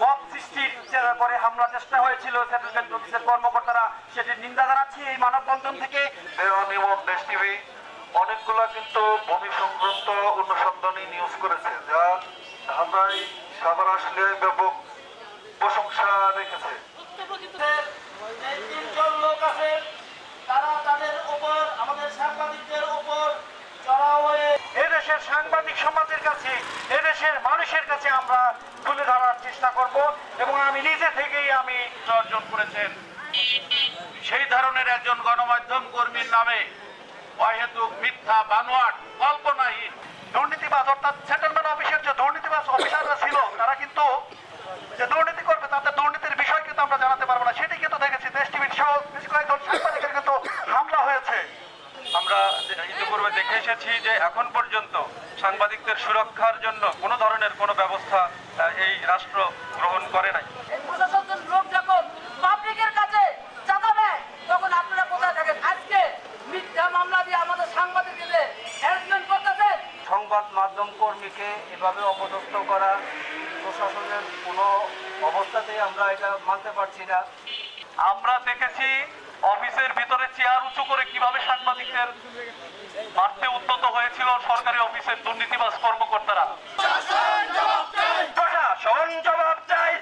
Mob সৃষ্টির করে হামলা চেষ্টা হয়েছিল সেটেলমেন্ট অফিসের কর্মকর্তারা, সেটির নিন্দা জানাচ্ছি এই মানববন্ধন থেকে। নিমন দেশ টিভি অনেকগুলো কিন্তু ভূমি সংক্রান্ত অনুসন্ধানী নিউজ করেছে, যা ঢাকায় সাভার আসলে ব্যাপক প্রশংসা রেখেছে। তিনজন লোক আছে, তারা তাদের উপর, আমাদের সাংবাদিকদের উপর চড়াও হয়ে এদেশের সাংবাদিক সমাজের কাছে, এদেশের মানুষের কাছে আমরা তুলে ধরার চেষ্টা করব। এবং আমি নিজে থেকেই আমি অর্জন করেছেন সেই ধরনের একজন গণমাধ্যম কর্মীর নামে অহেতুক মিথ্যা বানোয়াট কল্পনাহীন দুর্নীতিবাজ, অর্থাৎ সেটেলমেন্ট অফিসের যে দুর্নীতিবাজ অফিসাররা ছিল, তারা কিন্তু যে দুর্নীতি করবে তাদের দুর্নীতির বিষয় কিন্তু আমরা জানাতে পারবো না, সেটি কিন্তু দেখেছি। দেশ টিভির সহ বেশ কয়েকজন সাংবাদিকের কিন্তু হামলা হয়েছে। আমরা ইতিপূর্বে দেখে এসেছি যে এখন পর্যন্ত সাংবাদিকদের সুরক্ষার জন্য কোনো ধরনের কোনো ব্যবস্থা এই রাষ্ট্র গ্রহণ করে নাই। প্রশাসন লোক যখন পাবলিকের কাছে চাঁদা নেয় তখন আপনারা কোথায় থাকেন? আজকে মিথ্যা মামলা দিয়ে আমাদের সাংবাদিকদের হ্যারাসমেন্ট করতেছেন। সংবাদ মাধ্যম কর্মীকে এভাবে অপদস্থ করা প্রশাসনের কোনো অবস্থাতেই আমরা এটা মানতে পারছি না। আমরা দেখেছি অফিসের ভিতরে চেয়ার উঁচু করে কিভাবে সাংবাদিকদের মারতে উদ্যত হয়েছিল সরকারি অফিসের দুর্নীতিবাজ কর্মকর্তারা। প্রশাসন জবাব চাই।